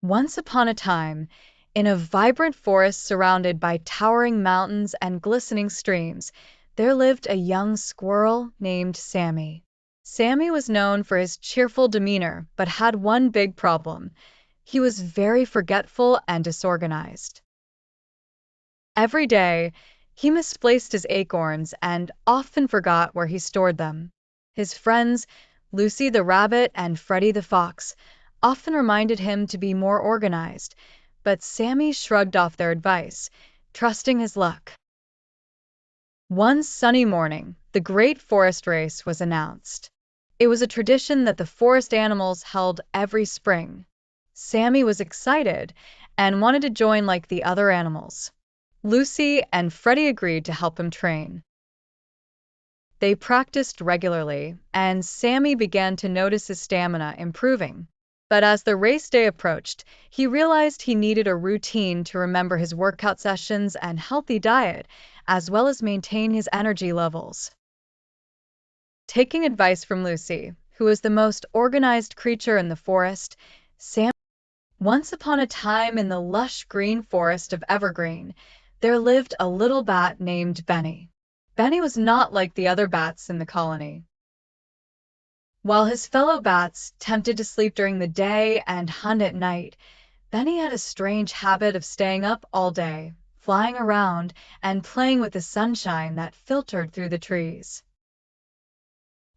Once upon a time, in a vibrant forest surrounded by towering mountains and glistening streams, there lived a young squirrel named Samy. Samy was known for his cheerful demeanor, but had one big problem. He was very forgetful and disorganized. Every day, he misplaced his acorns and often forgot where he stored them. His friends, Lucy the rabbit and Freddie the fox, often reminded him to be more organized, but Samy shrugged off their advice, trusting his luck. One sunny morning, the Great Forest Race was announced. It was a tradition that the forest animals held every spring. Samy was excited and wanted to join like the other animals. Lucy and Freddie agreed to help him train. They practiced regularly, and Samy began to notice his stamina improving. But as the race day approached, he realized he needed a routine to remember his workout sessions and healthy diet, as well as maintain his energy levels. Taking advice from Lucy, who was the most organized creature in the forest, Once upon a time in the lush green forest of Evergreen, there lived a little bat named Benny. Benny was not like the other bats in the colony. While his fellow bats tempted to sleep during the day and hunt at night, Benny had a strange habit of staying up all day, flying around and playing with the sunshine that filtered through the trees.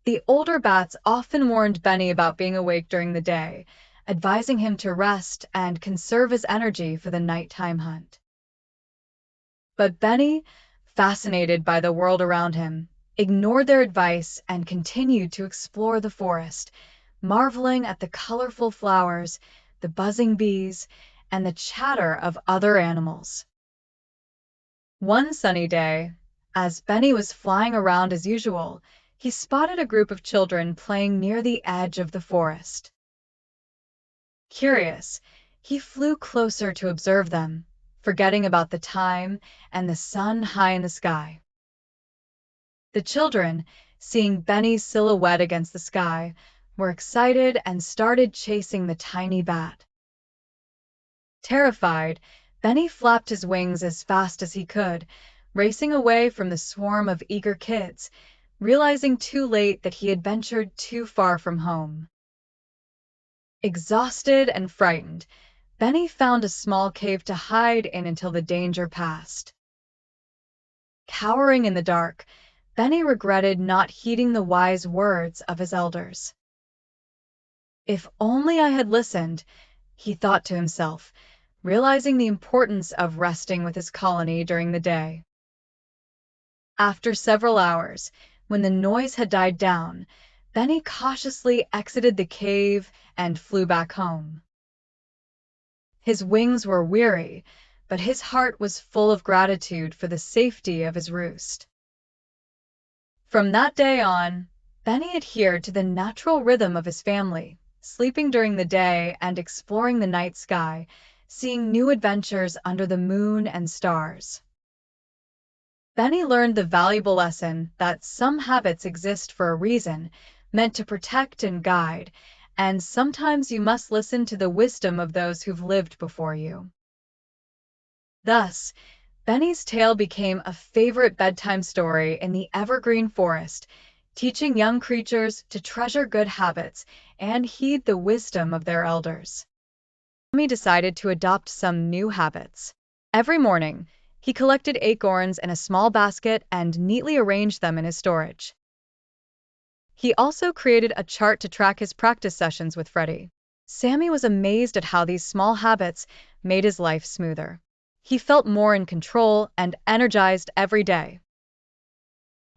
The older bats often warned Benny about being awake during the day, advising him to rest and conserve his energy for the nighttime hunt. But Benny, fascinated by the world around him, ignored their advice and continued to explore the forest, marveling at the colorful flowers, the buzzing bees, and the chatter of other animals. One sunny day, as Benny was flying around as usual, he spotted a group of children playing near the edge of the forest. Curious, he flew closer to observe them, forgetting about the time and the sun high in the sky. The children, seeing Benny's silhouette against the sky, were excited and started chasing the tiny bat. Terrified, Benny flapped his wings as fast as he could, racing away from the swarm of eager kids, realizing too late that he had ventured too far from home. Exhausted and frightened, Benny found a small cave to hide in until the danger passed. Cowering in the dark, Benny regretted not heeding the wise words of his elders. If only I had listened, he thought to himself, realizing the importance of resting with his colony during the day. After several hours, when the noise had died down, Benny cautiously exited the cave and flew back home. His wings were weary, but his heart was full of gratitude for the safety of his roost. From that day on, Benny adhered to the natural rhythm of his family, sleeping during the day and exploring the night sky, seeing new adventures under the moon and stars. Benny learned the valuable lesson that some habits exist for a reason, meant to protect and guide, and sometimes you must listen to the wisdom of those who've lived before you. Thus, Benny's tale became a favorite bedtime story in the evergreen forest, teaching young creatures to treasure good habits and heed the wisdom of their elders. Samy decided to adopt some new habits. Every morning, he collected acorns in a small basket and neatly arranged them in his storage. He also created a chart to track his practice sessions with Freddie. Samy was amazed at how these small habits made his life smoother. He felt more in control and energized every day.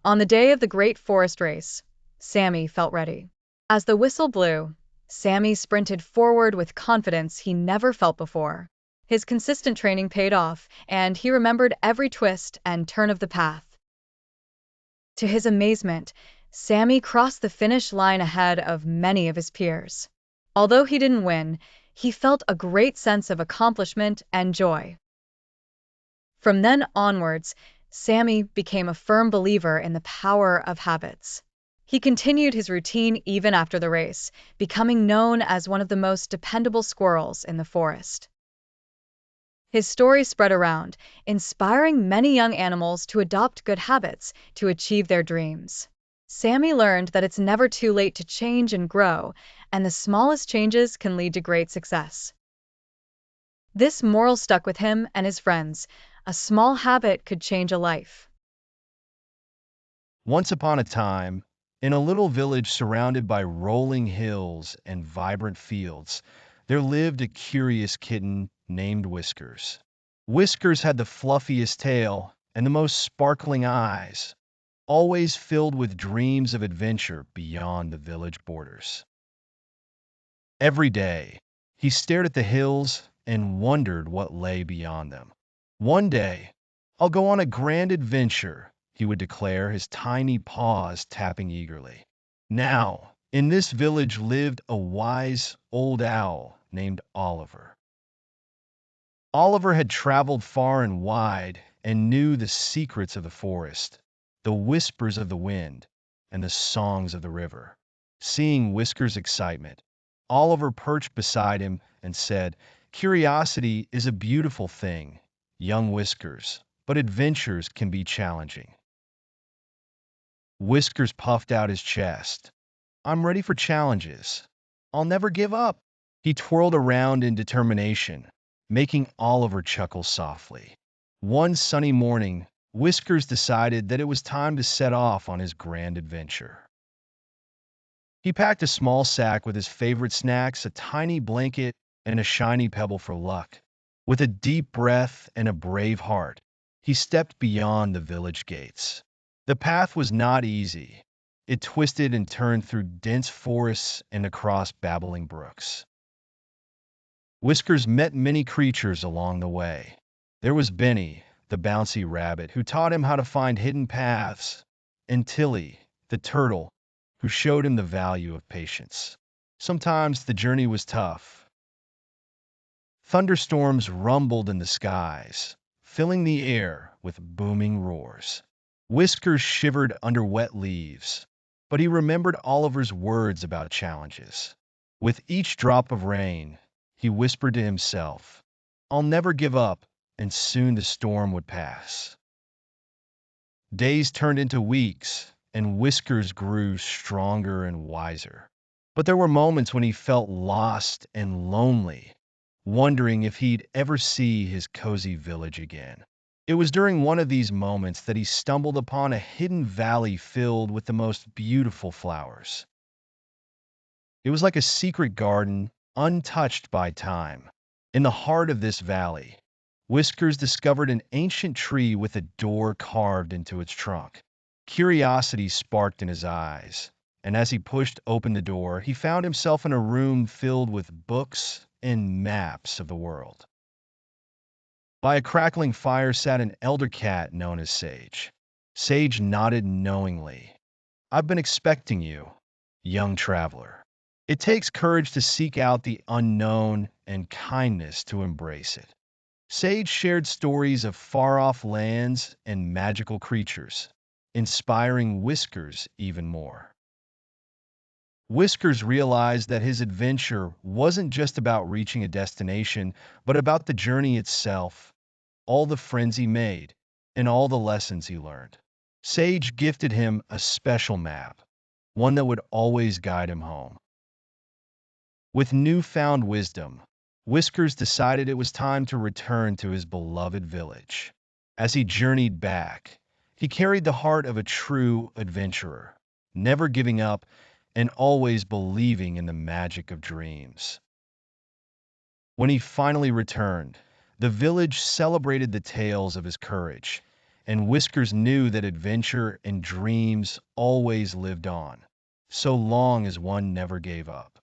On the day of the Great Forest Race, Samy felt ready. As the whistle blew, Samy sprinted forward with confidence he never felt before. His consistent training paid off, and he remembered every twist and turn of the path. To his amazement, Samy crossed the finish line ahead of many of his peers. Although he didn't win, he felt a great sense of accomplishment and joy. From then onwards, Samy became a firm believer in the power of habits. He continued his routine even after the race, becoming known as one of the most dependable squirrels in the forest. His story spread around, inspiring many young animals to adopt good habits to achieve their dreams. Samy learned that it's never too late to change and grow, and the smallest changes can lead to great success. This moral stuck with him and his friends. A small habit could change a life. Once upon a time, in a little village surrounded by rolling hills and vibrant fields, there lived a curious kitten named Whiskers. Whiskers had the fluffiest tail and the most sparkling eyes, always filled with dreams of adventure beyond the village borders. Every day, he stared at the hills and wondered what lay beyond them. One day, I'll go on a grand adventure, he would declare, his tiny paws tapping eagerly. Now, in this village lived a wise old owl named Oliver. Oliver had traveled far and wide and knew the secrets of the forest, the whispers of the wind, and the songs of the river. Seeing Whisker's excitement, Oliver perched beside him and said, "Curiosity is a beautiful thing, young Whiskers, but adventures can be challenging." Whiskers puffed out his chest. "I'm ready for challenges. I'll never give up." He twirled around in determination, making Oliver chuckle softly. One sunny morning, Whiskers decided that it was time to set off on his grand adventure. He packed a small sack with his favorite snacks, a tiny blanket, and a shiny pebble for luck. With a deep breath and a brave heart, he stepped beyond the village gates. The path was not easy. It twisted and turned through dense forests and across babbling brooks. Whiskers met many creatures along the way. There was Benny, the bouncy rabbit, who taught him how to find hidden paths, and Tilly, the turtle, who showed him the value of patience. Sometimes the journey was tough. Thunderstorms rumbled in the skies, filling the air with booming roars. Whiskers shivered under wet leaves, but he remembered Oliver's words about challenges. With each drop of rain, he whispered to himself, "I'll never give up," and soon the storm would pass. Days turned into weeks, and Whiskers grew stronger and wiser. But there were moments when he felt lost and lonely, wondering if he'd ever see his cozy village again. It was during one of these moments that he stumbled upon a hidden valley filled with the most beautiful flowers. It was like a secret garden, untouched by time. In the heart of this valley, Whiskers discovered an ancient tree with a door carved into its trunk. Curiosity sparked in his eyes, and as he pushed open the door, he found himself in a room filled with books and maps of the world. By a crackling fire sat an elder cat known as Sage. Sage nodded knowingly. "I've been expecting you, young traveler. It takes courage to seek out the unknown and kindness to embrace it." Sage shared stories of far-off lands and magical creatures, inspiring Whiskers even more. Whiskers realized that his adventure wasn't just about reaching a destination, but about the journey itself, all the friends he made, and all the lessons he learned. Sage gifted him a special map, one that would always guide him home. With newfound wisdom, Whiskers decided it was time to return to his beloved village. As he journeyed back, he carried the heart of a true adventurer, never giving up and always believing in the magic of dreams. When he finally returned, the village celebrated the tales of his courage, and Whiskers knew that adventure and dreams always lived on, so long as one never gave up.